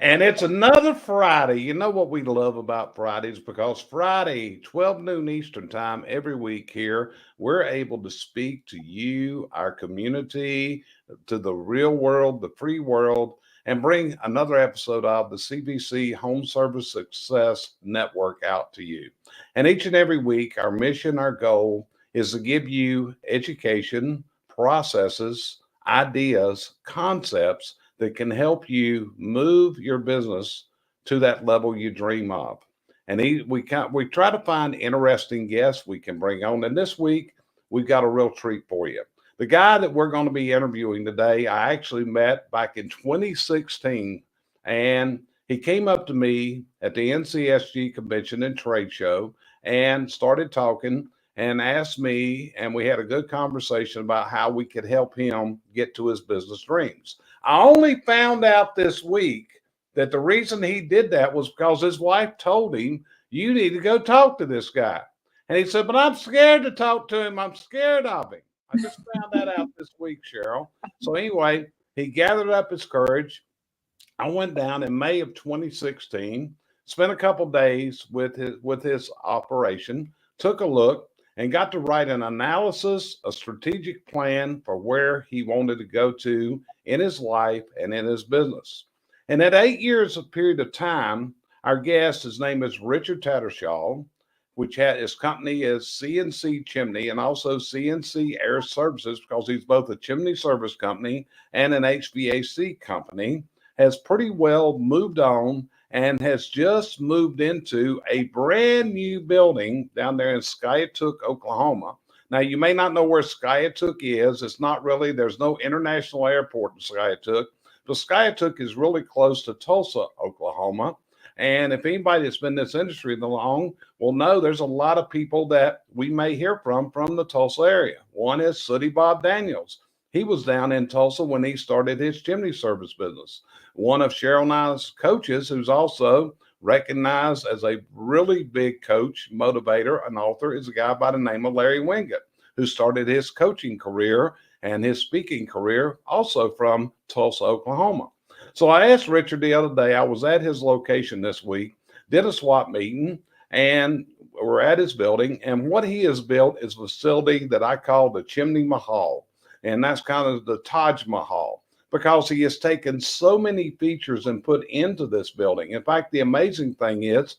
And it's another Friday. You know what we love about Fridays? Because Friday, 12 noon Eastern time every week here, we're able to speak to you, our community, to the real world, the free world, and bring another episode of the CVC Home Service Success Network out to you. And each and every week, our mission, our goal is to give you education, processes, ideas, concepts that can help you move your business to that level you dream of. And we try to find interesting guests we can bring on. And this week, we've got a real treat for you. The guy that we're going to be interviewing today, I actually met back in 2016, and he came up to me at the NCSG convention and trade show and started talking and asked me, and we had a good conversation about how we could help him get to his business dreams. I only found out this week that the reason he did that was because his wife told him, you need to go talk to this guy. And he said, but I'm scared to talk to him. I'm scared of him. I just found that out this week, Cheryl. So anyway, he gathered up his courage. I went down in May of 2016, spent a couple days with his operation, took a look, and got to write an analysis, a strategic plan for where he wanted to go to in his life and in his business. And at 8 years of period of time, our guest, his name is Richard Tattershall, which his company is CNC Chimney and also CNC Air Services, because he's both a chimney service company and an HVAC company, has pretty well moved on and has just moved into a brand new building down there in Skiatook, Oklahoma. Now, you may not know where Skiatook is. It's not really, there's no international airport in Skiatook, but Skiatook is really close to Tulsa, Oklahoma. And if anybody that's been in this industry long will know, there's a lot of people that we may hear from the Tulsa area. One is Sooty Bob Daniels. He was down in Tulsa when he started his chimney service business. One of Cheryl and I's coaches, who's also recognized as a really big coach, motivator, and author, is a guy by the name of Larry Wingate, who started his coaching career and his speaking career also from Tulsa, Oklahoma. So I asked Richard the other day, I was at his location this week, did a swap meeting, and we're at his building. And what he has built is a facility that I call the Chimney Mahal. And that's kind of the Taj Mahal, because he has taken so many features and put into this building. In fact, the amazing thing is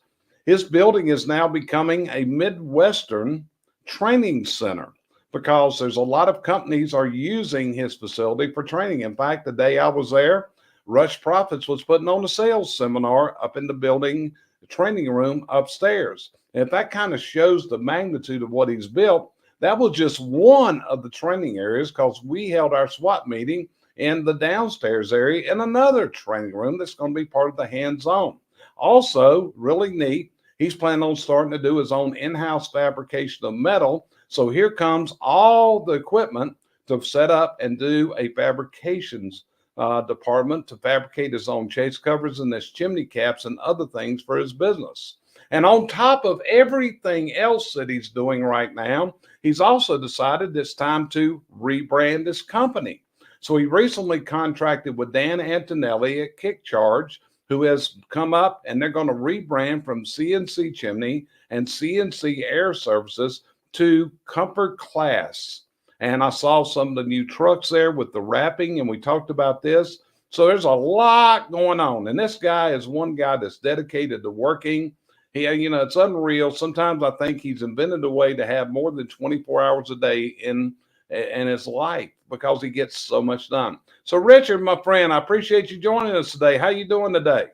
his building is now becoming a Midwestern training center, because there's a lot of companies are using his facility for training. In fact, the day I was there, Rush Profits was putting on a sales seminar up in the building, the training room upstairs. And if that kind of shows the magnitude of what he's built, that was just one of the training areas, because we held our SWAT meeting in the downstairs area in another training room that's going to be part of the hands-on. Also, really neat, he's planning on starting to do his own in-house fabrication of metal. So here comes all the equipment to set up and do a fabrications department to fabricate his own chase covers and his chimney caps and other things for his business. And on top of everything else that he's doing right now, he's also decided it's time to rebrand his company. So he recently contracted with Dan Antonelli at Kick Charge, who has come up, and they're going to rebrand from CNC Chimney and CNC Air Services to Comfort Class. And I saw some of the new trucks there with the wrapping, and we talked about this. So there's a lot going on. And this guy is one guy that's dedicated to working. It's unreal. Sometimes I think he's invented a way to have more than 24 hours a day in his life, because he gets so much done. So Richard, my friend, I appreciate you joining us today. How you doing today?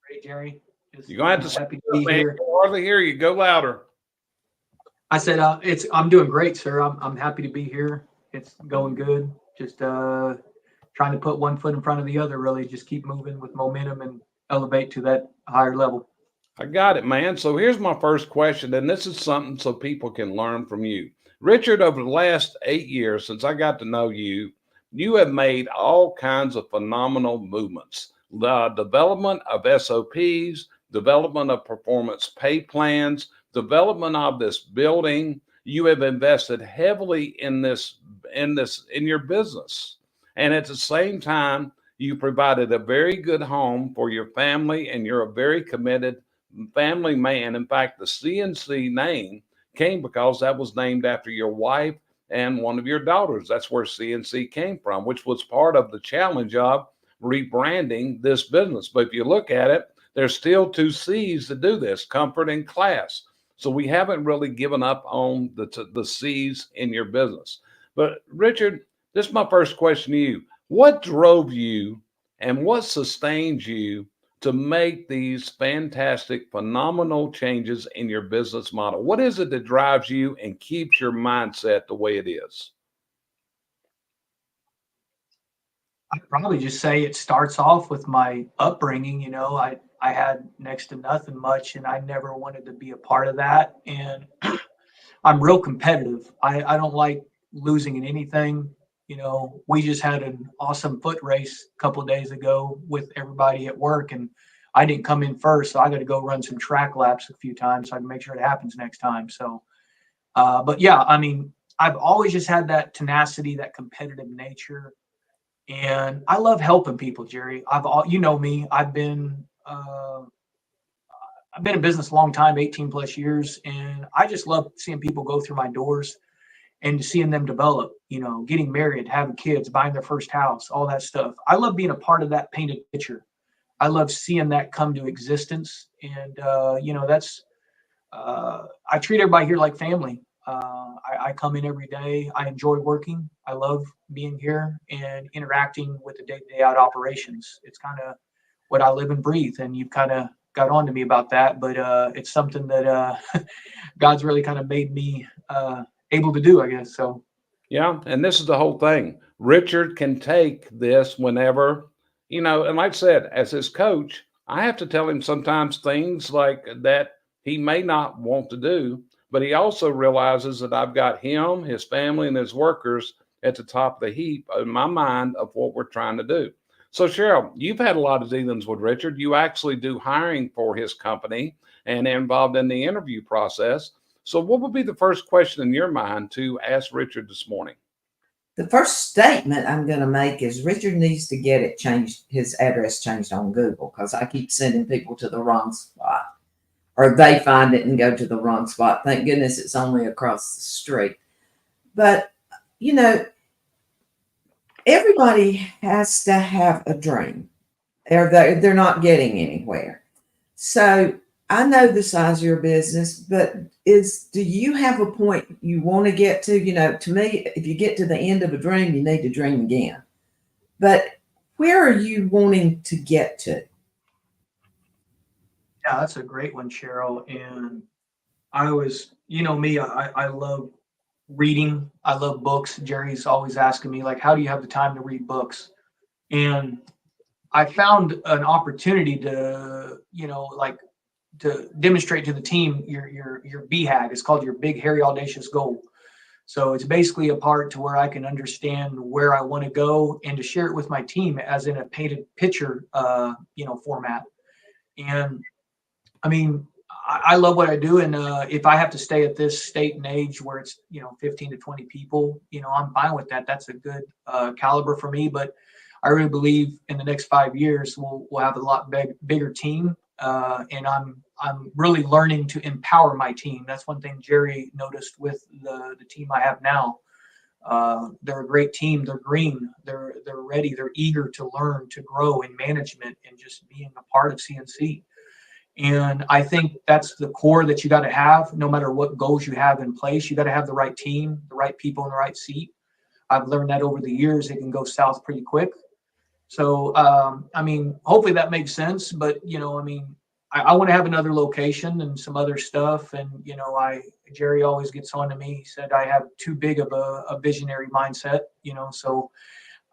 Great, Jerry. You're going to have to happy to be here. I can hardly hear you. Go louder. I said, I'm doing great, sir. I'm happy to be here. It's going good. Just trying to put one foot in front of the other, really just keep moving with momentum and elevate to that higher level. I got it, man. So here's my first question, and this is something so people can learn from you. Richard, over the last 8 years since I got to know you, you have made all kinds of phenomenal movements. The development of SOPs, development of performance pay plans, development of this building. You have invested heavily in your business. And at the same time, You provided a very good home for your family, and you're a very committed family man. In fact, the CNC name came because that was named after your wife and one of your daughters. That's where CNC came from, which was part of the challenge of rebranding this business. But if you look at it, there's still two C's to do this: comfort and class. So we haven't really given up on the C's in your business. But Richard, this is my first question to you. What drove you and what sustains you to make these fantastic, phenomenal changes in your business model? What is it that drives you and keeps your mindset the way it is? I'd probably just say it starts off with my upbringing. I had next to nothing much, and I never wanted to be a part of that. And I'm real competitive. I don't like losing in anything. We just had an awesome foot race a couple of days ago with everybody at work, and I didn't come in first, so I got to go run some track laps a few times so I can make sure it happens next time. So, but yeah, I mean, I've always just had that tenacity, that competitive nature, and I love helping people, Jerry. You know me. I've been in business a long time, 18 plus years, and I just love seeing people go through my doors and seeing them develop, getting married, having kids, buying their first house, all that stuff. I love being a part of that painted picture. I love seeing that come to existence. And, I treat everybody here like family. I come in every day. I enjoy working. I love being here and interacting with the day-to-day out operations. It's kind of what I live and breathe. And you've kind of got on to me about that, but it's something that God's really kind of made me able to do, I guess. So, Yeah, and this is the whole thing. Richard can take this whenever, and like I said, as his coach, I have to tell him sometimes things like that he may not want to do, but he also realizes that I've got him, his family, and his workers at the top of the heap in my mind of what we're trying to do. So, Cheryl, you've had a lot of dealings with Richard. You actually do hiring for his company and involved in the interview process. So, what would be the first question in your mind to ask Richard this morning? The first statement I'm going to make is Richard needs to get it changed, his address changed on Google, because I keep sending people to the wrong spot, or they find it and go to the wrong spot. Thank goodness it's only across the street. But, you know, everybody has to have a dream, or they're not getting anywhere. So I know the size of your business, but do you have a point you want to get to? To me, if you get to the end of a dream, you need to dream again. But where are you wanting to get to? yeah, that's a great one, Cheryl. And I was, me, I love reading. I love books. Jerry's always asking me, like, how do you have the time to read books? And I found an opportunity to, to demonstrate to the team your BHAG. It's called your Big Hairy Audacious Goal. So it's basically a part to where I can understand where I want to go and to share it with my team as in a painted picture, format. And I mean, I love what I do, and if I have to stay at this state and age where it's 15 to 20 people, I'm fine with that. That's a good caliber for me. But I really believe in the next 5 years we'll have a lot bigger team, and I'm really learning to empower my team. That's one thing Jerry noticed with the team I have now. They're a great team. They're green. They're ready. They're eager to learn, to grow in management, and just being a part of CNC. And I think that's the core that you got to have, no matter what goals you have in place. You got to have the right team, the right people in the right seat. I've learned that over the years. It can go south pretty quick. So, I mean, hopefully that makes sense. But, I want to have another location and some other stuff. And, Jerry always gets on to me. He said I have too big of a visionary mindset, so,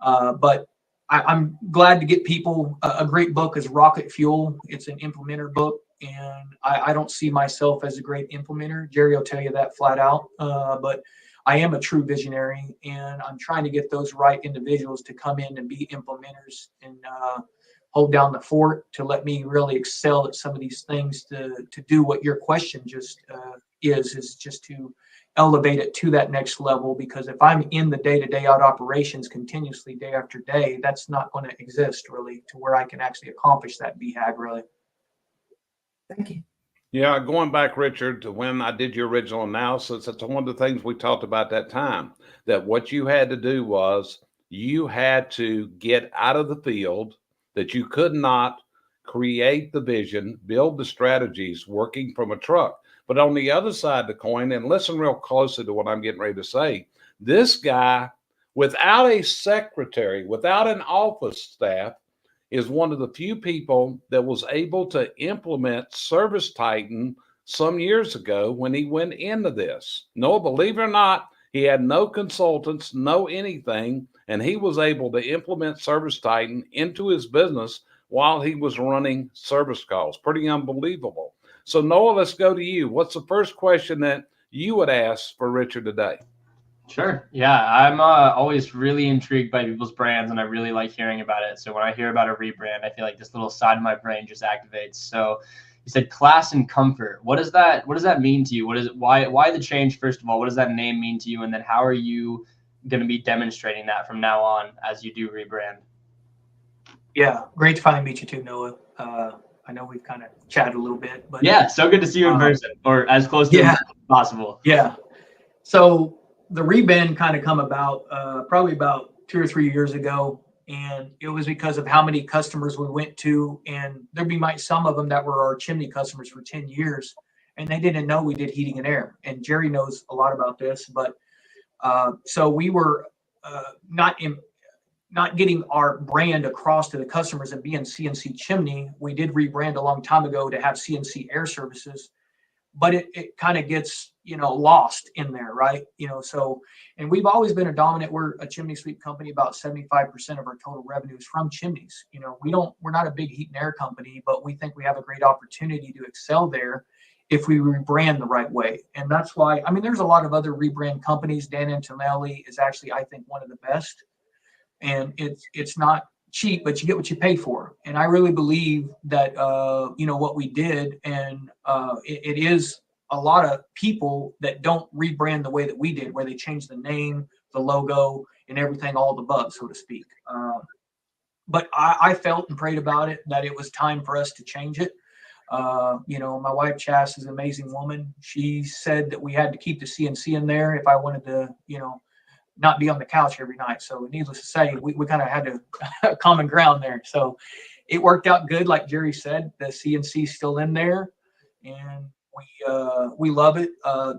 but I'm glad to get people. A great book is Rocket Fuel. It's an implementer book, and I don't see myself as a great implementer. Jerry will tell you that flat out. But I am a true visionary, and I'm trying to get those right individuals to come in and be implementers and hold down the fort to let me really excel at some of these things to do what your question just is just to elevate it to that next level, because if I'm in the day-to-day out operations continuously day after day, that's not going to exist really to where I can actually accomplish that BHAG really. Thank you. Yeah, going back, Richard, to when I did your original analysis, that's one of the things we talked about that time, that what you had to do was you had to get out of the field, that you could not create the vision, build the strategies working from a truck. But on the other side of the coin, and listen real closely to what I'm getting ready to say, this guy, without a secretary, without an office staff, is one of the few people that was able to implement Service Titan some years ago when he went into this. No, believe it or not, he had no consultants, no anything, and he was able to implement Service Titan into his business while he was running service calls. Pretty unbelievable. So Noah, let's go to you. What's the first question that you would ask for Richard today? Sure. Yeah, I'm always really intrigued by people's brands, and I really like hearing about it. So when I hear about a rebrand, I feel like this little side of my brain just activates. So you said class and comfort. What does that mean to you? What is it? Why the change? First of all, what does that name mean to you? And then how are you going to be demonstrating that from now on as you do rebrand? Yeah, great to finally meet you too, Noah. I know we've kind of chatted a little bit, but yeah, so good to see you in person, or as close to as possible. Yeah. So the rebrand kind of come about probably about 2 or 3 years ago, and it was because of how many customers we went to, and there'd be some of them that were our chimney customers for 10 years, and they didn't know we did heating and air. And Jerry knows a lot about this, but so we were not getting our brand across to the customers and being CNC Chimney. We did rebrand a long time ago to have CNC Air Services, but it kind of gets, lost in there, right? So, and we've always been we're a chimney sweep company. About 75% of our total revenue is from chimneys. We're not a big heat and air company, but we think we have a great opportunity to excel there if we rebrand the right way. And that's why, there's a lot of other rebrand companies. Dan Antonelli is actually, I think, one of the best. And it's not cheap, but you get what you pay for. And I really believe that, what we did, and it is a lot of people that don't rebrand the way that we did, where they change the name, the logo, and everything, all the above, so to speak. But I felt and prayed about it that it was time for us to change it. My wife, Chas, is an amazing woman. She said that we had to keep the CNC in there if I wanted to, not be on the couch every night. So needless to say, we kind of had a common ground there. So it worked out good. Like Jerry said, the CNC is still in there, and we love it.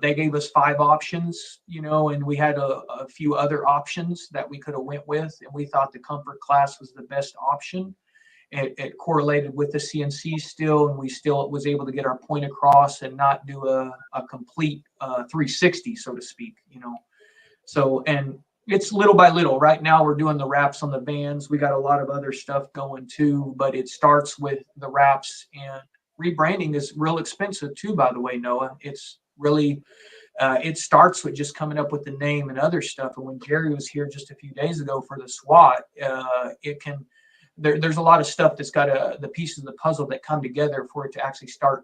They gave us 5 options, and we had a few other options that we could have went with, and we thought the comfort class was the best option. It correlated with the CNC still, and we still was able to get our point across and not do a complete 360, so to speak, So, and it's little by little. Right now we're doing the wraps on the vans. We got a lot of other stuff going too, but it starts with the wraps, and rebranding is real expensive too, by the way, Noah. It's really, it starts with just coming up with the name and other stuff. And when Jerry was here just a few days ago for the SWAT, there's a lot of stuff that's got the pieces of the puzzle that come together for it to actually start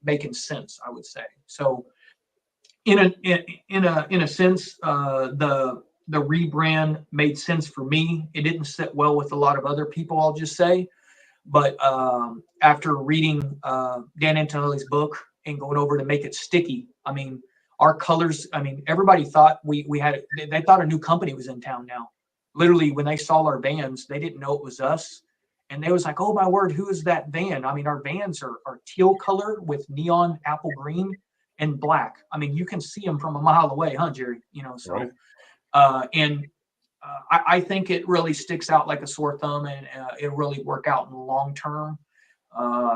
making sense, I would say. So, in a sense, the rebrand made sense for me. It didn't sit well with a lot of other people, I'll just say. But after reading Dan Antonelli's book and going over to make it sticky, our colors. Everybody thought we had. They thought a new company was in town now. Literally, when they saw our vans, they didn't know it was us, and they was like, "Oh my word, who is that van?" Our vans are teal color with neon apple green and black. You can see them from a mile away, huh, Jerry? So, right. I think it really sticks out like a sore thumb, and it'll really work out in the long term.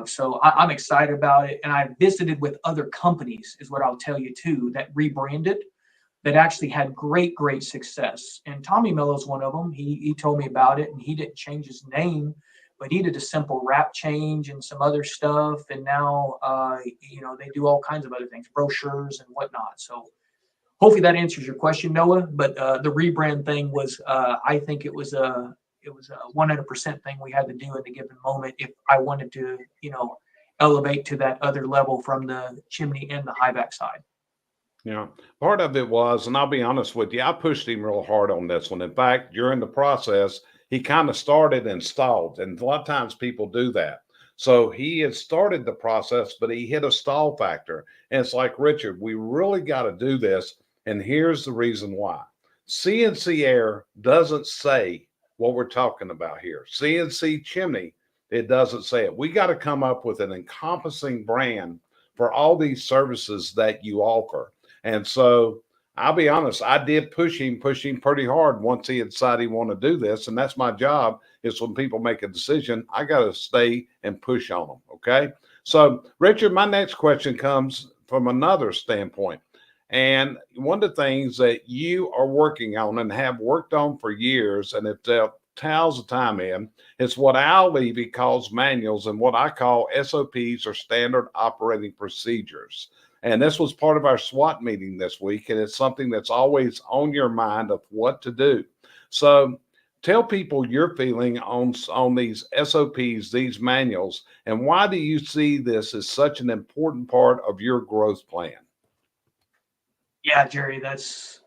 So I'm excited about it. And I visited with other companies, is what I'll tell you too, that rebranded, that actually had great success. And Tommy Mello's one of them. He told me about it, and he didn't change his name, but he did a simple wrap change and some other stuff. And now, they do all kinds of other things, brochures and whatnot. So hopefully that answers your question, Noah. But the rebrand thing was, I think it was a 100% thing we had to do at a given moment if I wanted to, elevate to that other level from the chimney and the high back side. Yeah, part of it was, and I'll be honest with you, I pushed him real hard on this one. In fact, during the process, he kind of started and stalled. And a lot of times people do that. So he had started the process, but he hit a stall factor. And it's like, Richard, we really got to do this. And here's the reason why. CNC Air doesn't say what we're talking about here. CNC Chimney, it doesn't say it. We got to come up with an encompassing brand for all these services that you offer. And so I'll be honest, I did push him pretty hard once he decided he wanted to do this. And that's my job is when people make a decision, I got to stay and push on them. Okay. So, Richard, my next question comes from another standpoint. And one of the things that you are working on and have worked on for years, and it tells the time in, is what Al Levy calls manuals and what I call SOPs or standard operating procedures. And this was part of our SWAT meeting this week, and it's something that's always on your mind of what to do. So tell people your feeling on these SOPs, these manuals, and why do you see this as such an important part of your growth plan? Yeah, Jerry, that's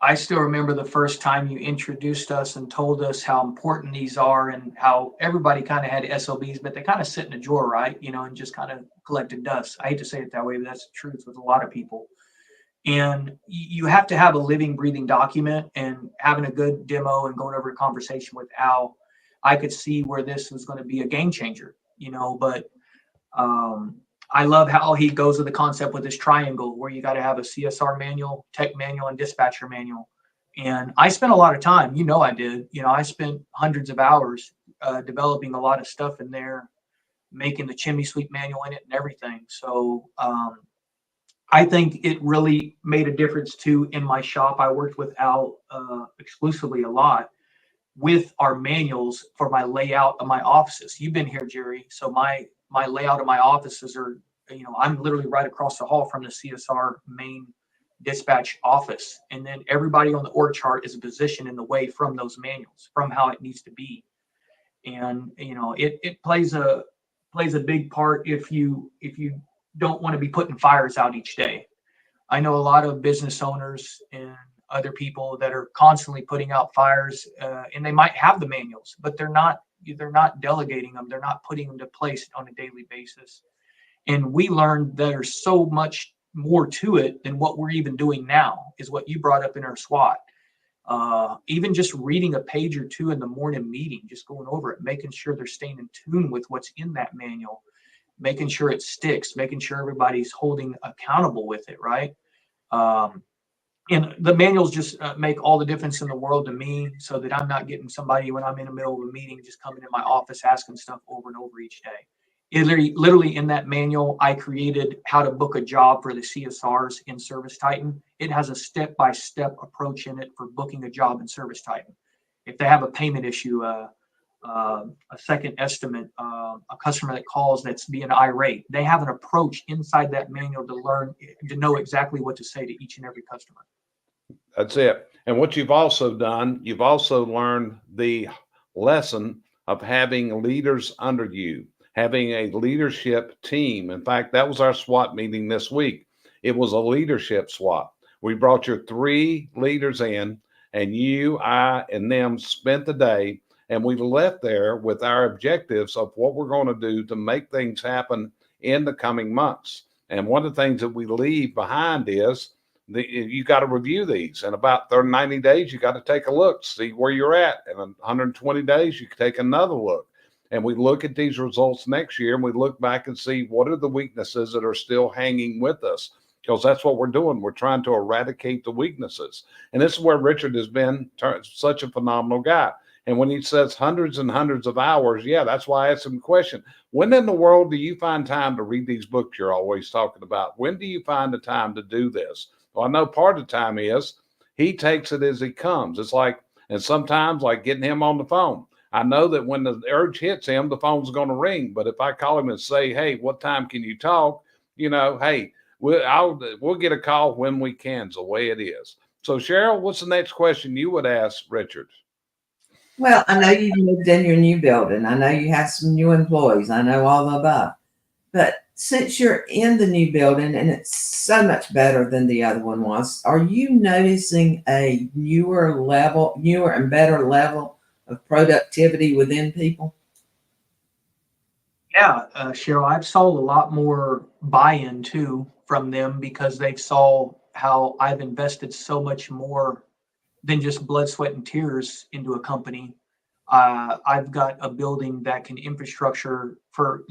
I still remember the first time you introduced us and told us how important these are and how everybody kind of had SOBs, but they kind of sit in a drawer, right? And just kind of collected dust. I hate to say it that way, but that's the truth with a lot of people. And you have to have a living, breathing document, and having a good demo and going over a conversation with Al, I could see where this was going to be a game changer, but I love how he goes with the concept with this triangle where you got to have a CSR manual, tech manual, and dispatcher manual. And I spent a lot of time, I did, I spent hundreds of hours developing a lot of stuff in there, making the chimney sweep manual in it and everything. So I think it really made a difference too in my shop. I worked with Al exclusively a lot with our manuals for my layout of my offices. You've been here, Jerry. So my layout of my offices are, I'm literally right across the hall from the CSR main dispatch office. And then everybody on the org chart is positioned in the way from those manuals, from how it needs to be. And, it plays a big part if you don't want to be putting fires out each day. I know a lot of business owners and other people that are constantly putting out fires, and they might have the manuals, but they're not delegating them. They're not putting them to place on a daily basis. And we learned there's so much more to it than what we're even doing now, is what you brought up in our SWAT. Even just reading a page or two in the morning meeting, just going over it, making sure they're staying in tune with what's in that manual, making sure it sticks, making sure everybody's holding accountable with it, right? And the manuals just make all the difference in the world to me, so that I'm not getting somebody when I'm in the middle of a meeting just coming in my office asking stuff over and over each day. Literally in that manual, I created how to book a job for the CSRs in Service Titan. It has a step-by-step approach in it for booking a job in Service Titan. If they have a payment issue, a second estimate, a customer that calls that's being irate, they have an approach inside that manual to know exactly what to say to each and every customer. That's it. And what you've also done, you've also learned the lesson of having leaders under you, having a leadership team. In fact, that was our SWAT meeting this week. It was a leadership SWAT. We brought your 3 leaders in, and you, I, and them spent the day, and we left there with our objectives of what we're going to do to make things happen in the coming months. And one of the things that we leave behind is you got to review these. In about 90 days, you got to take a look, see where you're at. And in 120 days, you can take another look. And we look at these results next year, and we look back and see what are the weaknesses that are still hanging with us, because that's what we're doing. We're trying to eradicate the weaknesses. And this is where Richard has been such a phenomenal guy. And when he says hundreds and hundreds of hours, yeah, that's why I asked him a question. When in the world do you find time to read these books you're always talking about? When do you find the time to do this? Well, I know part of the time is he takes it as he comes. It's like, and sometimes like getting him on the phone. I know that when the urge hits him, the phone's going to ring. But if I call him and say, hey, what time can you talk? Hey, we'll get a call when we can, is the way it is. So, Cheryl, what's the next question you would ask Richard? Well, I know you moved in your new building. I know you have some new employees. I know all the above. But since you're in the new building and it's so much better than the other one was, are you noticing a newer and better level of productivity within people? Yeah, Cheryl, I've saw a lot more buy-in too from them because they've saw how I've invested so much more than just blood, sweat, and tears into a company. I've got a building that can infrastructure for,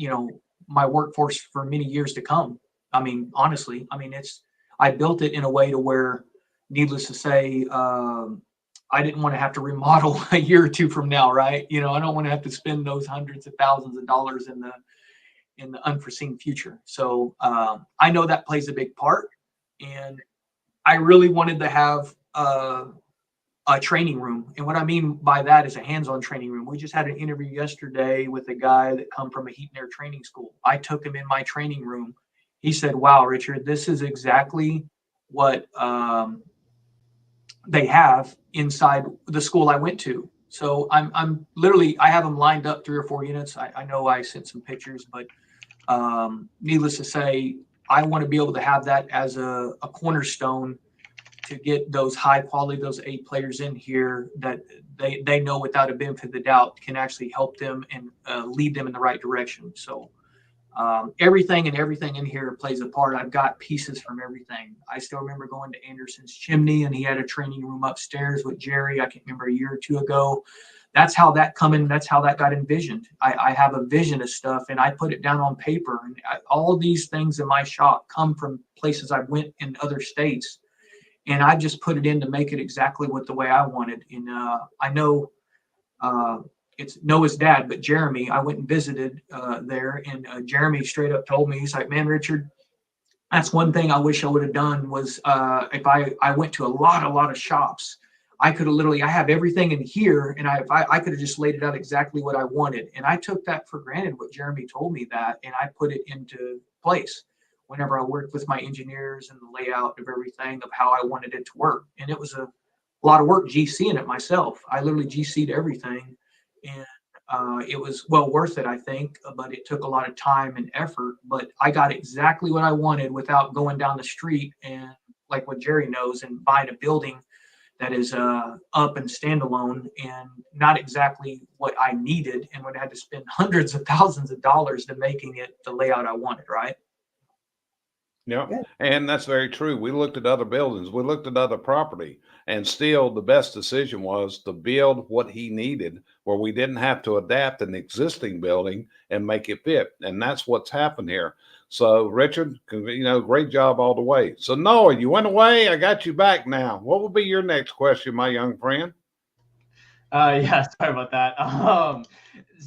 my workforce for many years to come. I mean, honestly, I built it in a way to where, needless to say, I didn't want to have to remodel a year or two from now, right? I don't want to have to spend those hundreds of thousands of dollars in the unforeseen future. So I know that plays a big part, and I really wanted to have a training room. And what I mean by that is a hands-on training room. We just had an interview yesterday with a guy that come from a heat and air training school. I took him in my training room. He said, "Wow, Richard, this is exactly what they have inside the school I went to." So I'm literally, I have them lined up 3 or 4 units. I know I sent some pictures, but needless to say, I want to be able to have that as a cornerstone to get those high quality, those A players in here that they know without a benefit of the doubt can actually help them and lead them in the right direction. So everything in here plays a part. I've got pieces from everything. I still remember going to Anderson's Chimney, and he had a training room upstairs with Jerry. I can't remember, a year or two ago. That's how that got envisioned. I have a vision of stuff, and I put it down on paper. And all these things in my shop come from places I went in other states, and I just put it in to make it exactly what the way I wanted. And I know it's Noah's dad, but Jeremy, I went and visited there, and Jeremy straight up told me, he's like, "Man, Richard, that's one thing I wish I would have done was if I went to a lot of shops, I could have literally, I have everything in here, and I could have just laid it out exactly what I wanted." And I took that for granted, what Jeremy told me that, and I put it into place whenever I worked with my engineers and the layout of everything of how I wanted it to work. And it was a lot of work GCing it myself. I literally GC'd everything, and it was well worth it, I think, but it took a lot of time and effort. But I got exactly what I wanted without going down the street and, like what Jerry knows, and buying a building that is up and standalone and not exactly what I needed, and would have had to spend hundreds of thousands of dollars to making it the layout I wanted, right? Yeah, Good. and that's very true. We looked at other buildings, we looked at other property, and still the best decision was to build what he needed, where we didn't have to adapt an existing building and make it fit. And that's what's happened here. So, Richard, great job all the way. So, Noah, you went away. I got you back now. What will be your next question, my young friend? Yeah, sorry about that.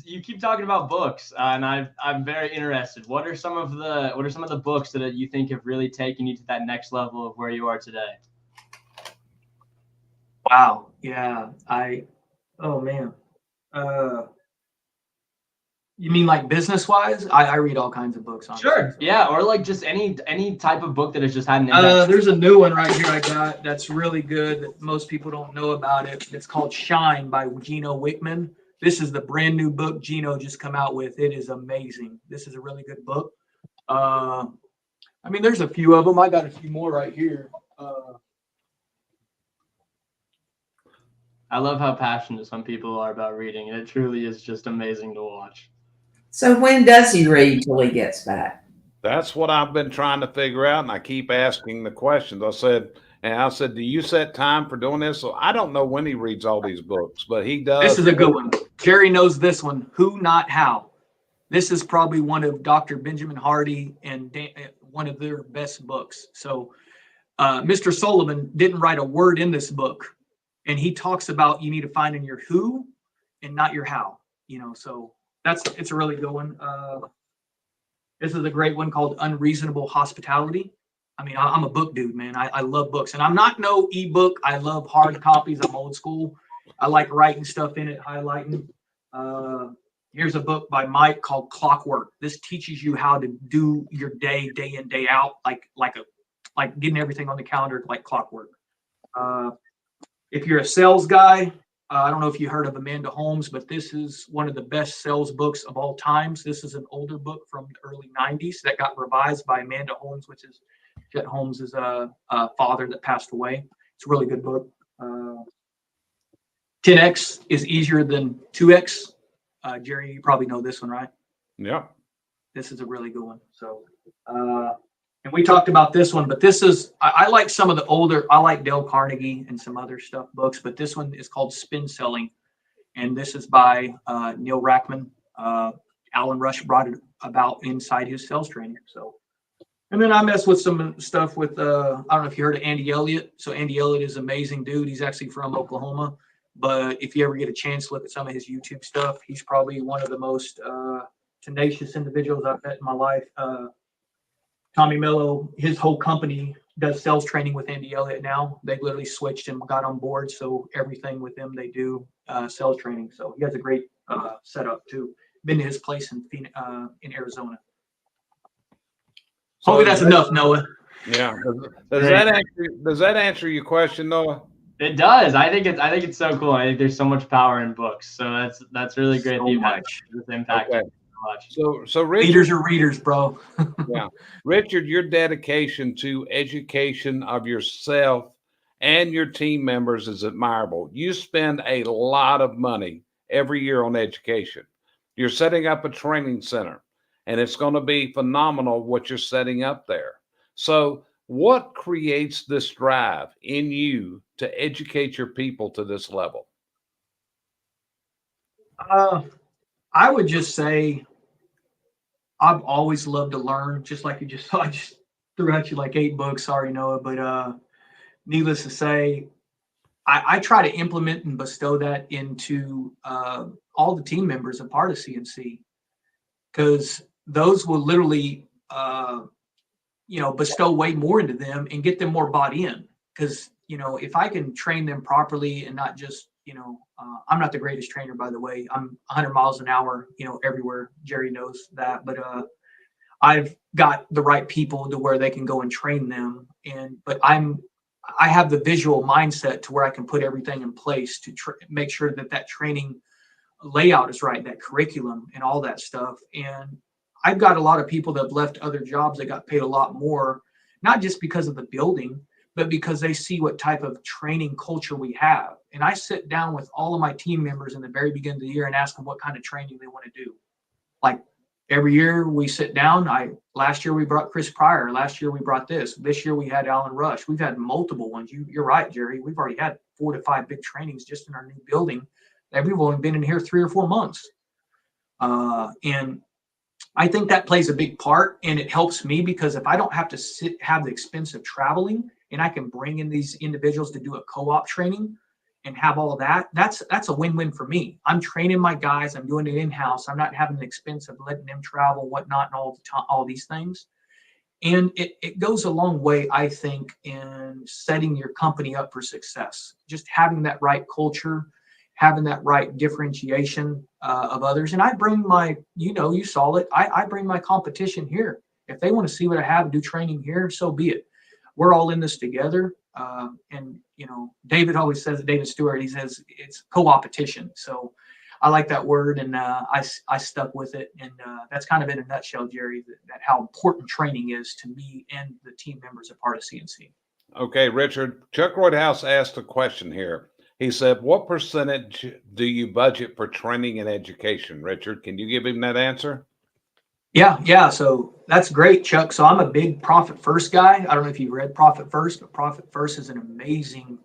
You keep talking about books, and I'm very interested. What are some of the books that you think have really taken you to that next level of where you are today? Wow. Yeah. Oh man. You mean like business wise? I read all kinds of books, honestly. Sure. So. Yeah, or like just any type of book that has just had an impact. There's a new one right here I got that's really good that most people don't know about it. It's called Shine by Gino Wickman. This is the brand new book Gino just come out with. It is amazing. This is a really good book. There's a few of them. I got a few more right here. I love how passionate some people are about reading, and it truly is just amazing to watch. So when does he read till he gets back? That's what I've been trying to figure out, and I keep asking the questions. I said, "Do you set time for doing this?" So I don't know when he reads all these books, but he does. This is a good one. Jerry knows this one. Who, Not How. This is probably one of Dr. Benjamin Hardy and one of their best books. So Mr. Sullivan didn't write a word in this book, and he talks about you need to find in your who and not your how. So it's a really good one. This is a great one called Unreasonable Hospitality. I'm a book dude, man. I love books, and I'm not no ebook. I love hard copies. I'm old school. I like writing stuff in it, highlighting. Here's a book by Mike called Clockwork. This teaches you how to do your day in, day out, like getting everything on the calendar like clockwork. If you're a sales guy, I don't know if you heard of Amanda Holmes, but this is one of the best sales books of all times. This is an older book from the early 90s that got revised by Amanda Holmes, which is Chet Holmes' father that passed away. It's a really good book. 10X is easier than 2X. Jerry, you probably know this one, right? Yeah. This is a really good one. So, and we talked about this one, but this is, I like some of the older, I like Dale Carnegie and some other stuff books, but this one is called Spin Selling. And this is by Neil Rackman. Alan Rush brought it about inside his sales training. So, and then I mess with some stuff with, I don't know if you heard of Andy Elliott. So Andy Elliott is an amazing dude. He's actually from Oklahoma. But if you ever get a chance to look at some of his YouTube stuff, he's probably one of the most tenacious individuals I've met in my life. Tommy Mello, his whole company does sales training with Andy Elliott now. They literally switched and got on board. So everything with them, they do sales training. So he has a great setup too. Been to his place in Arizona. So Hopefully that's enough, Noah. Yeah. Does that answer your question, Noah? It does. I think it's so cool. I think there's so much power in books. So that's really great. So that you've had much. this impact Okay. so much. So Richard, Leaders are readers, bro. yeah, Richard, your dedication to education of yourself and your team members is admirable. You spend a lot of money every year on education. You're setting up a training center, and it's going to be phenomenal what you're setting up there. So, what creates this drive in you to educate your people to this level? I would just say I've always loved to learn, just like you just saw. I just threw at you like 8 books. Sorry, Noah, but needless to say, I try to implement and bestow that into all the team members a part of CNC, because those will literally, bestow way more into them and get them more bought in. Because if I can train them properly and not just, I'm not the greatest trainer, by the way. I'm 100 miles an hour, everywhere. Jerry knows that, but I've got the right people to where they can go and train them. But I have the visual mindset to where I can put everything in place to make sure that training layout is right, that curriculum and all that stuff. And I've got a lot of people that have left other jobs that got paid a lot more, not just because of the building, but because they see what type of training culture we have. And I sit down with all of my team members in the very beginning of the year and ask them what kind of training they want to do. Like every year we sit down. Last year we brought Chris Pryor. Last year we brought this. This year we had Alan Rush. We've had multiple ones. You're right, Jerry. We've already had 4 to 5 big trainings just in our new building. And we've only been in here 3 or 4 months. And I think that plays a big part, and it helps me because if I don't have to have the expense of traveling, and I can bring in these individuals to do a co-op training and have all of that, that's a win-win for me. I'm training my guys. I'm doing it in-house. I'm not having the expense of letting them travel, whatnot, and all these things. And it goes a long way, I think, in setting your company up for success. Just having that right culture, having that right differentiation of others. And I bring you saw it. I bring my competition here. If they want to see what I have and do training here, so be it. We're all in this together. And David always says, David Stewart, he says it's co-opetition. So I like that word, and I stuck with it. And that's kind of in a nutshell, Jerry, that how important training is to me and the team members a part of CNC. Okay, Richard, Chuck Roydhouse asked a question here. He said, what percentage do you budget for training and education? Richard, can you give him that answer? Yeah. So that's great, Chuck. So I'm a big Profit First guy. I don't know if you've read Profit First, but Profit First is an amazing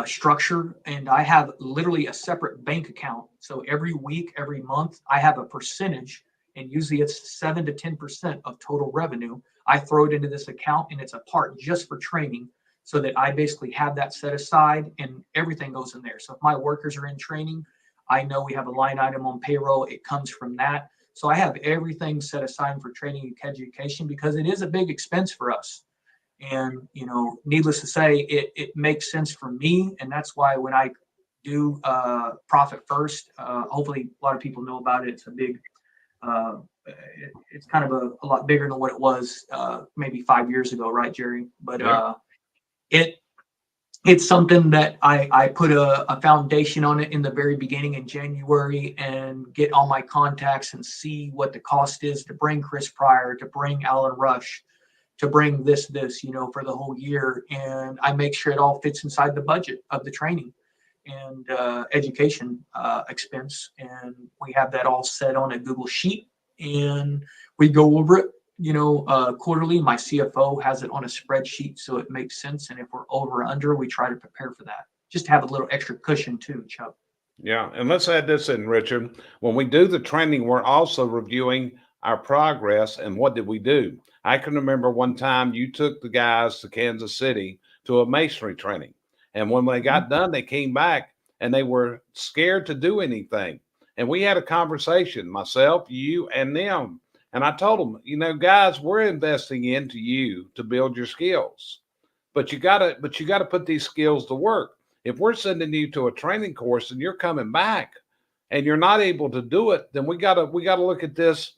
structure. And I have literally a separate bank account. So every week, every month, I have a percentage, and usually it's 7 to 10% of total revenue. I throw it into this account, and it's a part just for training, so that I basically have that set aside and everything goes in there. So if my workers are in training, I know we have a line item on payroll. It comes from that. So I have everything set aside for training and education because it is a big expense for us. And, needless to say, it makes sense for me. And that's why when I do Profit First, hopefully a lot of people know about it. It's a big, it's kind of a lot bigger than what it was maybe 5 years ago, right, Jerry? But it's something that I put a foundation on it in the very beginning in January and get all my contacts and see what the cost is to bring Chris Pryor, to bring Alan Rush, to bring this, for the whole year. And I make sure it all fits inside the budget of the training and education expense. And we have that all set on a Google Sheet, and we go over it, quarterly. My CFO has it on a spreadsheet, so it makes sense. And if we're over or under, we try to prepare for that. Just to have a little extra cushion too, Chuck. Yeah. And let's add this in, Richard. When we do the training, we're also reviewing our progress and what did we do. I can remember one time you took the guys to Kansas City to a masonry training. And when they got done, they came back and they were scared to do anything. And we had a conversation, myself, you, and them. And I told them, guys, we're investing into you to build your skills. But you gotta put these skills to work. If we're sending you to a training course and you're coming back and you're not able to do it, then we gotta look at this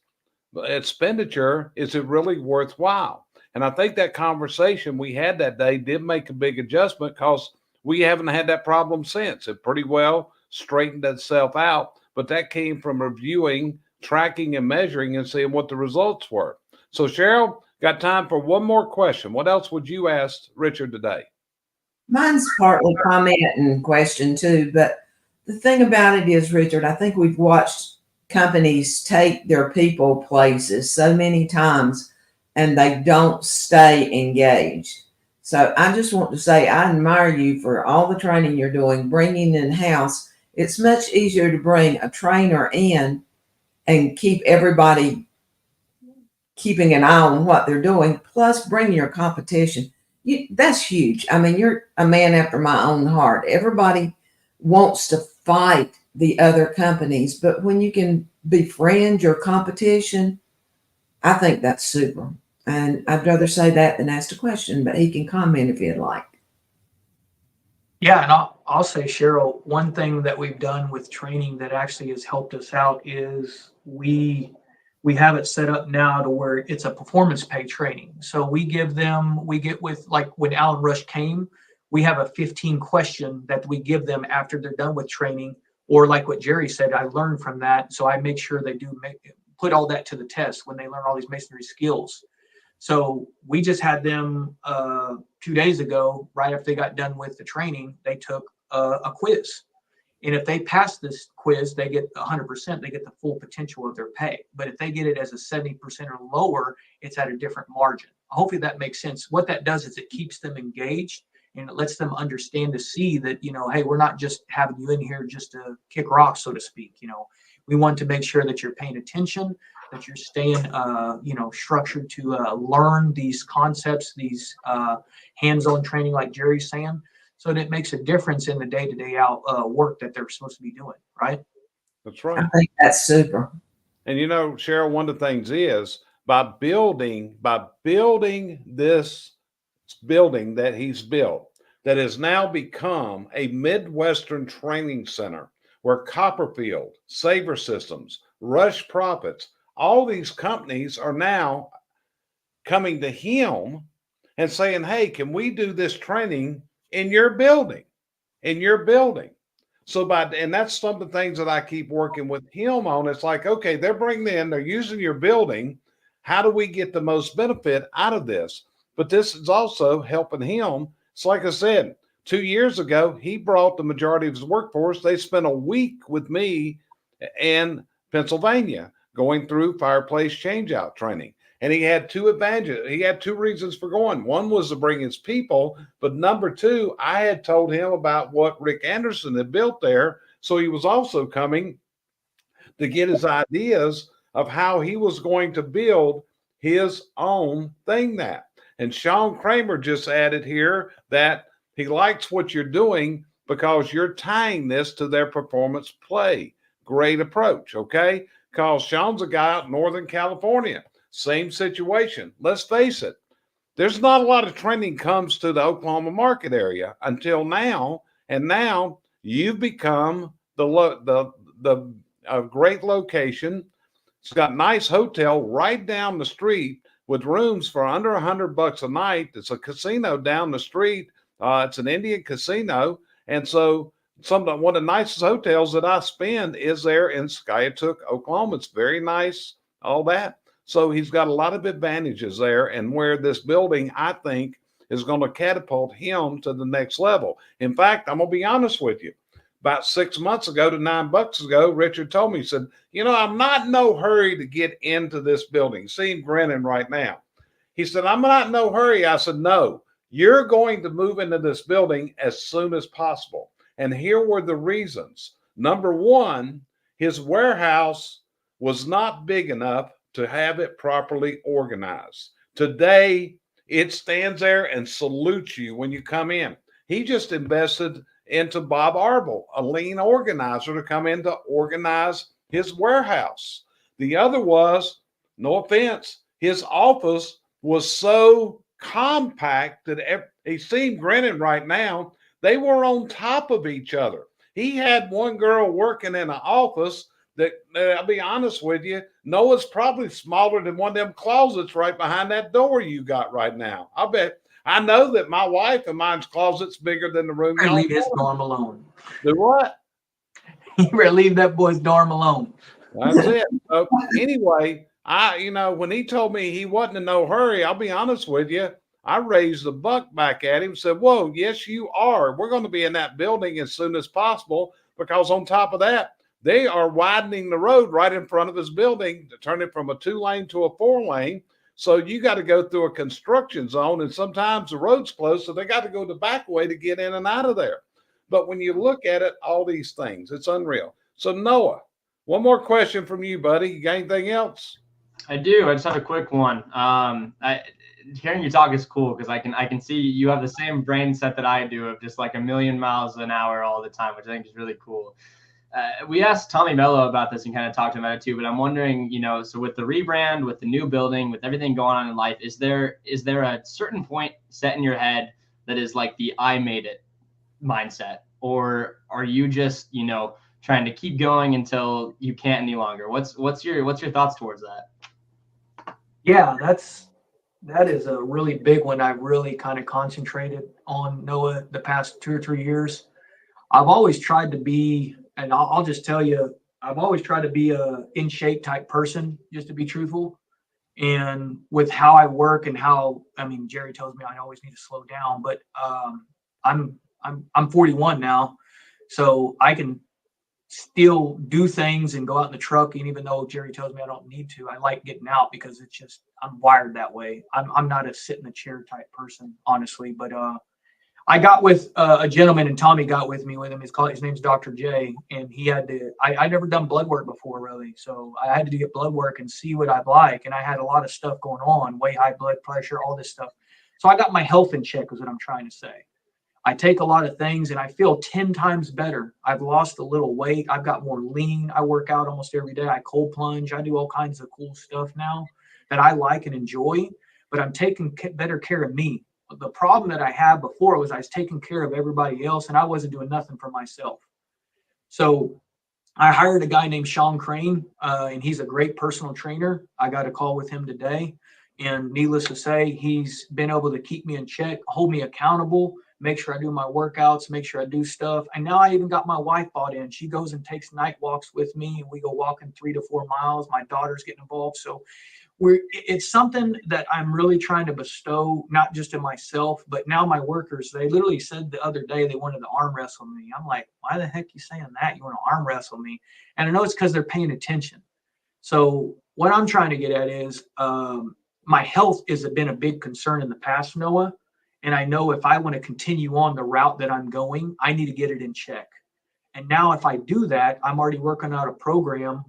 expenditure. Is it really worthwhile? And I think that conversation we had that day did make a big adjustment, because we haven't had that problem since. It pretty well straightened itself out, but that came from reviewing, tracking, and measuring and seeing what the results were. So Cheryl, got time for one more question. What else would you ask Richard today? Mine's partly comment and question too, but the thing about it is, Richard, I think we've watched companies take their people places so many times and they don't stay engaged. So I just want to say I admire you for all the training you're doing, bringing in-house. It's much easier to bring a trainer in and keep everybody keeping an eye on what they're doing, plus bring your competition. That's huge. I mean, you're a man after my own heart. Everybody wants to fight the other companies, but when you can befriend your competition, I think that's super. And I'd rather say that than ask a question, but he can comment if he'd like. Yeah, and I'll say, Cheryl, one thing that we've done with training that actually has helped us out is we have it set up now to where it's a performance pay training. So we get with, like when Alan Rush came, we have a 15 question that we give them after they're done with training. Or like what Jerry said, I learned from that. So I make sure they put all that to the test when they learn all these masonry skills. So we just had them 2 days ago, right after they got done with the training, they took a quiz. And if they pass this quiz, they get 100%, they get the full potential of their pay. But if they get it as a 70% or lower, it's at a different margin. Hopefully that makes sense. What that does is it keeps them engaged, and it lets them understand to see that, hey, we're not just having you in here just to kick rocks, so to speak. We want to make sure that you're paying attention, that you're staying, structured to learn these concepts, these hands-on training like Jerry's saying, so that it makes a difference in the day-to-day work that they're supposed to be doing, right? That's right. I think that's super. And Cheryl, one of the things is by building this building that he's built, that has now become a Midwestern training center where Copperfield, Saver Systems, Rush Profits, all these companies are now coming to him and saying, hey, can we do this training in your building? So and that's some of the things that I keep working with him on. It's like, okay, they're using your building. How do we get the most benefit out of this? But this is also helping him. It's like I said, 2 years ago, he brought the majority of his workforce. They spent a week with me in Pennsylvania going through fireplace changeout training. And he had two advantages. He had two reasons for going. One was to bring his people, but number two, I had told him about what Rick Anderson had built there. So he was also coming to get his ideas of how he was going to build his own thing. And Sean Kramer just added here that he likes what you're doing because you're tying this to their performance play. Great approach, okay? Because Sean's a guy out in Northern California. Same situation. Let's face it. There's not a lot of training comes to the Oklahoma market area until now. And now you've become the great location. It's got a nice hotel right down the street with rooms for under $100 a night. It's a casino down the street. It's an Indian casino. And so one of the nicest hotels that I spend is there in Skiatook, Oklahoma. It's very nice, all that. So he's got a lot of advantages there, and where this building, I think, is going to catapult him to the next level. In fact, I'm going to be honest with you. About 6 months ago to 9 bucks ago, Richard told me, he said, I'm not in no hurry to get into this building. See him grinning right now. He said, I'm not in no hurry. I said, no, you're going to move into this building as soon as possible. And here were the reasons. Number one, his warehouse was not big enough to have it properly organized. Today, it stands there and salutes you when you come in. He just invested into Bob Arbel, a lean organizer, to come in to organize his warehouse. The other was, no offense, his office was so compact that he seemed grinning right now. They were on top of each other. He had one girl working in an office that, I'll be honest with you, Noah's probably smaller than one of them closets right behind that door you got right now. I know that my wife and mine's closet's bigger than the room. You leave his dorm alone. Do what? You better leave that boy's dorm alone. That's it. So anyway, when he told me he wasn't in no hurry, I'll be honest with you, I raised the buck back at him and said, whoa, yes, you are. We're going to be in that building as soon as possible, because on top of that, they are widening the road right in front of his building to turn it from a 2-lane to a 4-lane. So you got to go through a construction zone, and sometimes the road's closed, so they got to go the back way to get in and out of there. But when you look at it, all these things, it's unreal. So Noah, one more question from you, buddy. You got anything else? I do. I just have a quick one. Hearing you talk is cool, because I can see you have the same brain set that I do, of just like a million miles an hour all the time, which I think is really cool. We asked Tommy Mello about this and kind of talked to him about it too, but I'm wondering, so with the rebrand, with the new building, with everything going on in life, is there a certain point set in your head that is like the I made it mindset, or are you just, trying to keep going until you can't any longer? What's your thoughts towards that? Yeah, that is a really big one. I've really kind of concentrated on, Noah, the past 2 or 3 years. I've always tried to be, and I'll just tell you, I've always tried to be a in shape type person, just to be truthful. And with how I work and Jerry tells me I always need to slow down, but I'm 41 now, so I can still do things and go out in the truck. And even though Jerry tells me I don't need to, I like getting out because it's just, I'm wired that way. I'm not a sit in a chair type person, honestly, but I got with a gentleman, and Tommy got with me with him. His name's Dr. J, and he had to, I never done blood work before, really. So I had to get blood work and see what I'd like. And I had a lot of stuff going on, way high blood pressure, all this stuff. So I got my health in check, is what I'm trying to say. I take a lot of things and I feel 10 times better. I've lost a little weight. I've got more lean. I work out almost every day. I cold plunge. I do all kinds of cool stuff now that I like and enjoy, but I'm taking better care of me. The problem that I had before was I was taking care of everybody else and I wasn't doing nothing for myself. So I hired a guy named Sean Crane, and he's a great personal trainer. I got a call with him today, and needless to say, he's been able to keep me in check, hold me accountable, make sure I do my workouts, make sure I do stuff. And now I even got my wife bought in. She goes and takes night walks with me, and we go walking 3 to 4 miles. My daughter's getting involved. So it's something that I'm really trying to bestow, not just in myself, but now my workers. They literally said the other day they wanted to arm wrestle me. I'm like, why the heck you saying that? You want to arm wrestle me? And I know it's because they're paying attention. So what I'm trying to get at is my health has been a big concern in the past, Noah. And I know if I want to continue on the route that I'm going, I need to get it in check. And now if I do that, I'm already working out a program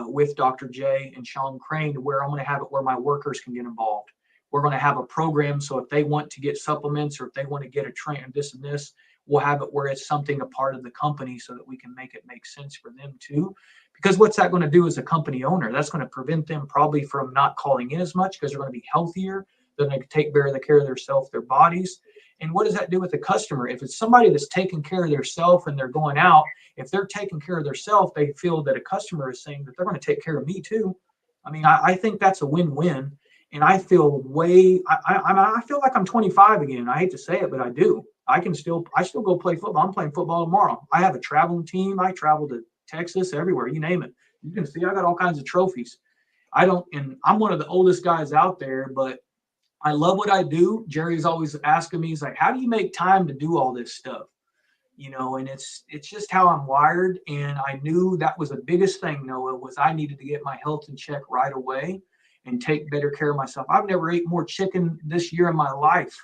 with Dr. J and Sean Crane, where I'm going to have it where my workers can get involved. We're going to have a program, so if they want to get supplements or if they want to get a train and this, we'll have it where it's something a part of the company so that we can make it make sense for them too. Because what's that going to do as a company owner? That's going to prevent them probably from not calling in as much, because they're going to be healthier. They're going to take care of themselves, their bodies. And what does that do with the customer? If it's somebody that's taking care of themselves and they're going out, if they're taking care of themselves, they feel that a customer is saying that they're going to take care of me too. I mean, I think that's a win-win. And I feel I feel like I'm 25 again. I hate to say it, but I do. I still go play football. I'm playing football tomorrow. I have a traveling team. I travel to Texas, everywhere, you name it. You can see I got all kinds of trophies. And I'm one of the oldest guys out there, but I love what I do. Jerry's always asking me, he's like, how do you make time to do all this stuff? And it's just how I'm wired. And I knew that was the biggest thing, Noah, was I needed to get my health in check right away and take better care of myself. I've never ate more chicken this year in my life.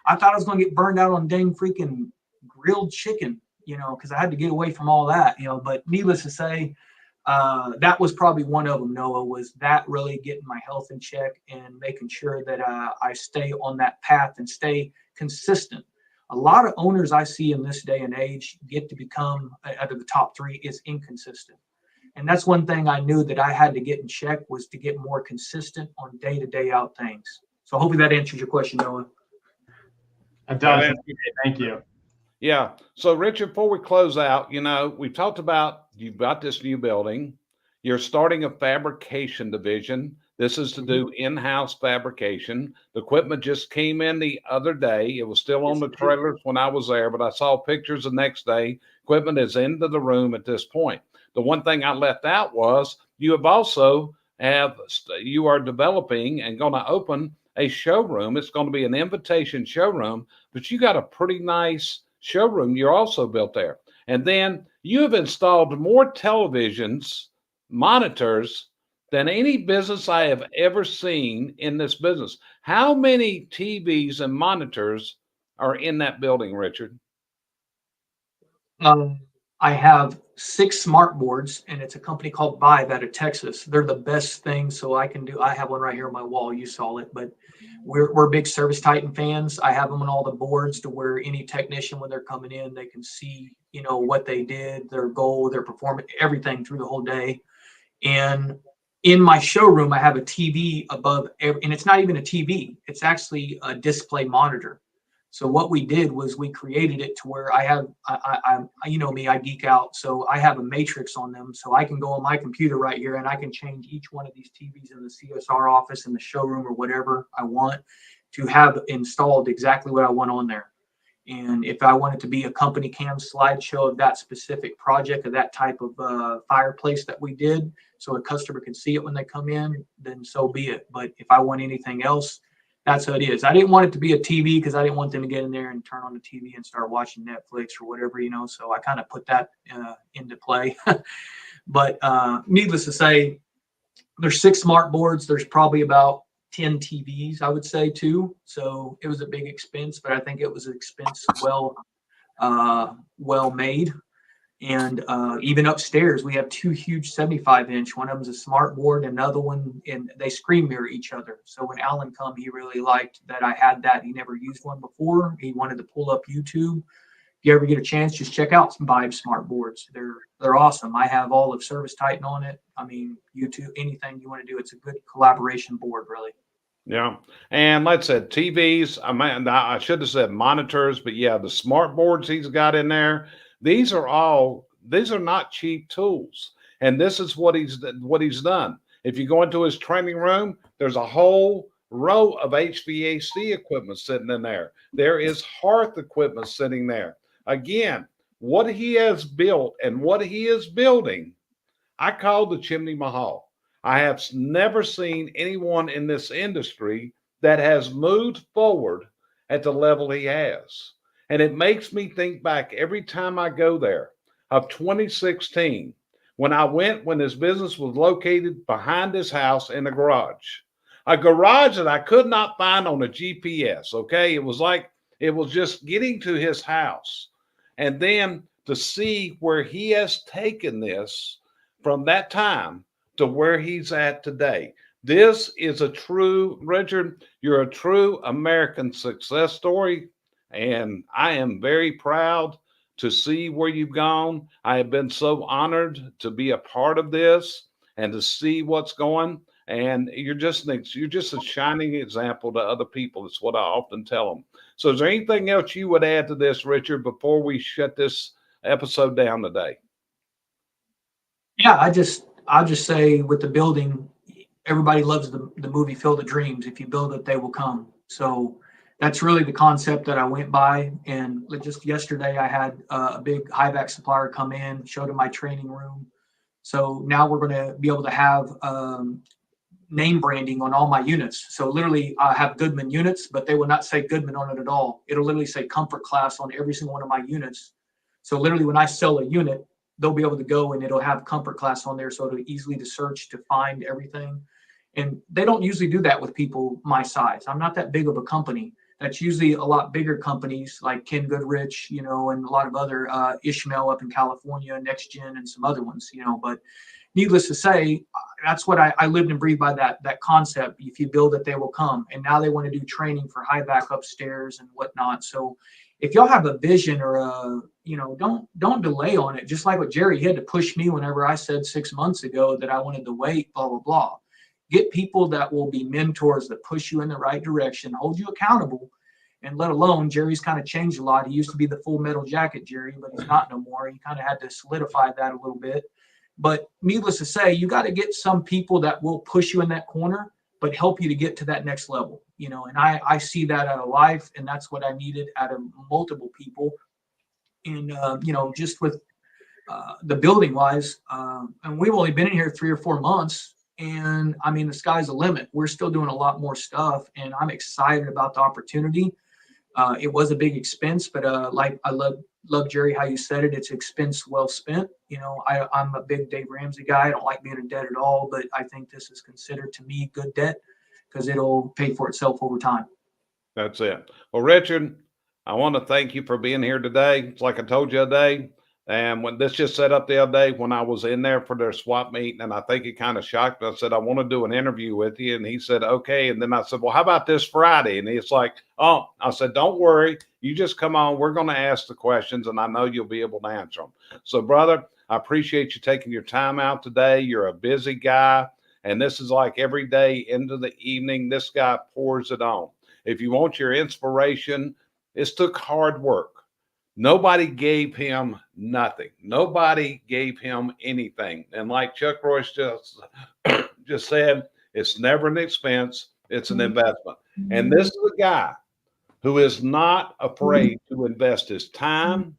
I thought I was going to get burned out on dang freaking grilled chicken, because I had to get away from all that, but needless to say, that was probably one of them, Noah, was that really getting my health in check and making sure that I stay on that path and stay consistent. A lot of owners I see in this day and age get to become out of the top 3 is inconsistent. And that's one thing I knew that I had to get in check, was to get more consistent on day-to-day out things. So hopefully that answers your question, Noah. It does. Thank you. Yeah. So, Richard, before we close out, we talked about you've got this new building. You're starting a fabrication division. This is to do in-house fabrication. The equipment just came in the other day. It was still on the trailers when I was there, but I saw pictures the next day. Equipment is into the room at this point. The one thing I left out was you are developing and going to open a showroom. It's going to be an invitation showroom, but you got a pretty nice showroom you're also built there. And then you have installed more televisions, monitors, than any business I have ever seen in this business. How many TVs and monitors are in that building, Richard? I have 6 smart boards, and it's a company called Vive out of Texas. They're the best thing. So I have one right here on my wall. You saw it, but we're big Service Titan fans. I have them on all the boards to where any technician, when they're coming in, they can see, what they did, their goal, their performance, everything through the whole day. And in my showroom, I have a TV above and it's not even a TV. It's actually a display monitor. So what we did was we created it to where I have, me, I geek out. So I have a matrix on them. So I can go on my computer right here and I can change each one of these TVs in the CSR office, in the showroom, or whatever I want to have installed exactly what I want on there. And if I want it to be a company cam slideshow of that specific project, of that type of fireplace that we did, so a customer can see it when they come in, then so be it. But if I want anything else, that's how it is. I didn't want it to be a TV because I didn't want them to get in there and turn on the TV and start watching Netflix or whatever, so I kind of put that into play. But needless to say, there's 6 smart boards. There's probably about 10 TVs, I would say, too. So it was a big expense, but I think it was an expense well made. And even upstairs, we have 2 huge 75-inch. One of them's a smart board, another one, and they screen mirror each other. So when Alan come, he really liked that I had that. He never used one before. He wanted to pull up YouTube. If you ever get a chance, just check out some Vibe smart boards. They're awesome. I have all of Service Titan on it. I mean, YouTube, anything you want to do. It's a good collaboration board, really. Yeah. And like I said, TVs, I should have said monitors, but yeah, the smart boards he's got in there, these are not cheap tools. And this is what he's done. If you go into his training room, there's a whole row of HVAC equipment sitting in there. There is hearth equipment sitting there. Again, what he has built and what he is building, I call the Chimney Mahal. I have never seen anyone in this industry that has moved forward at the level he has. And it makes me think back every time I go there of 2016, when his business was located behind his house in a garage that I could not find on a GPS. Okay. It was just getting to his house. And then to see where he has taken this from that time to where he's at today. This is Richard, you're a true American success story. And I am very proud to see where you've gone. I have been so honored to be a part of this and to see what's going. And you're just a shining example to other people. It's what I often tell them. So is there anything else you would add to this, Richard, before we shut this episode down today? Yeah, I'll just say with the building, everybody loves the movie Field of Dreams. If you build it, they will come. So that's really the concept that I went by. And just yesterday, I had a big HVAC supplier come in, showed him my training room. So now we're going to be able to have name branding on all my units. So literally, I have Goodman units, but they will not say Goodman on it at all. It'll literally say Comfort Class on every single one of my units. So literally, when I sell a unit, they'll be able to go and it'll have Comfort Class on there, so it'll easily to search to find everything. And they don't usually do that with people my size. I'm not that big of a company. That's usually a lot bigger companies like Ken Goodrich, and a lot of other Ishmael up in California, Next Gen, and some other ones, But needless to say, that's what I lived and breathed by that concept. If you build it, they will come. And now they want to do training for high back upstairs and whatnot. So if y'all have a vision or don't delay on it. Just like what Jerry had to push me whenever I said 6 months ago that I wanted to wait, blah, blah, blah. Get people that will be mentors that push you in the right direction, hold you accountable, and let alone Jerry's kind of changed a lot. He used to be the full metal jacket Jerry, but he's not no more. He kind of had to solidify that a little bit. But needless to say, you got to get some people that will push you in that corner, but help you to get to that next level. And I see that out of life, and that's what I needed out of multiple people. And, just with the building wise, and we've only been in here 3 or 4 months. And I mean, the sky's the limit. We're still doing a lot more stuff, and I'm excited about the opportunity. It was a big expense, but like I love Jerry, how you said it. It's expense well spent. I'm a big Dave Ramsey guy. I don't like being in debt at all, but I think this is considered to me good debt because it'll pay for itself over time. That's it. Well, Richard, I want to thank you for being here today. It's like I told you today. And when this just set up the other day when I was in there for their swap meeting, and I think it kind of shocked me. I said, I want to do an interview with you. And he said, okay. And then I said, well, how about this Friday? And he's like, oh, I said, don't worry. You just come on. We're going to ask the questions, and I know you'll be able to answer them. So, brother, I appreciate you taking your time out today. You're a busy guy. And this is like every day into the evening, this guy pours it on. If you want your inspiration, it took hard work. Nobody gave him nothing. Nobody gave him anything. And like Chuck Royce just said, it's never an expense. It's an investment. And this is a guy who is not afraid to invest his time,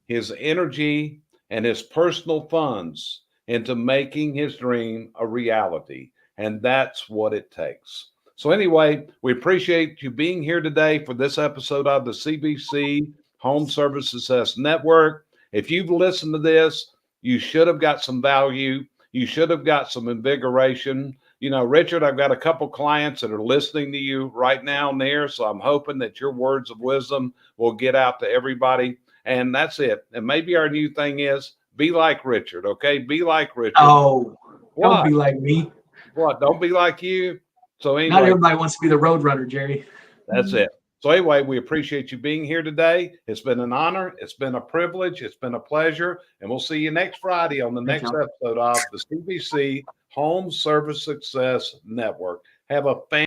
his energy, and his personal funds into making his dream a reality. And that's what it takes. So anyway, we appreciate you being here today for this episode of the CVC Home Service Success Network. If you've listened to this, you should have got some value. You should have got some invigoration. Richard, I've got a couple clients that are listening to you right now and there. So I'm hoping that your words of wisdom will get out to everybody. And that's it. And maybe our new thing is be like Richard. Okay. Be like Richard. Oh, don't be like me. What? Don't be like you. So anyway, not everybody wants to be the road runner, Jerry. That's it. So anyway, we appreciate you being here today. It's been an honor. It's been a privilege. It's been a pleasure. And we'll see you next Friday on the next episode of the CVC Home Service Success Network. Have a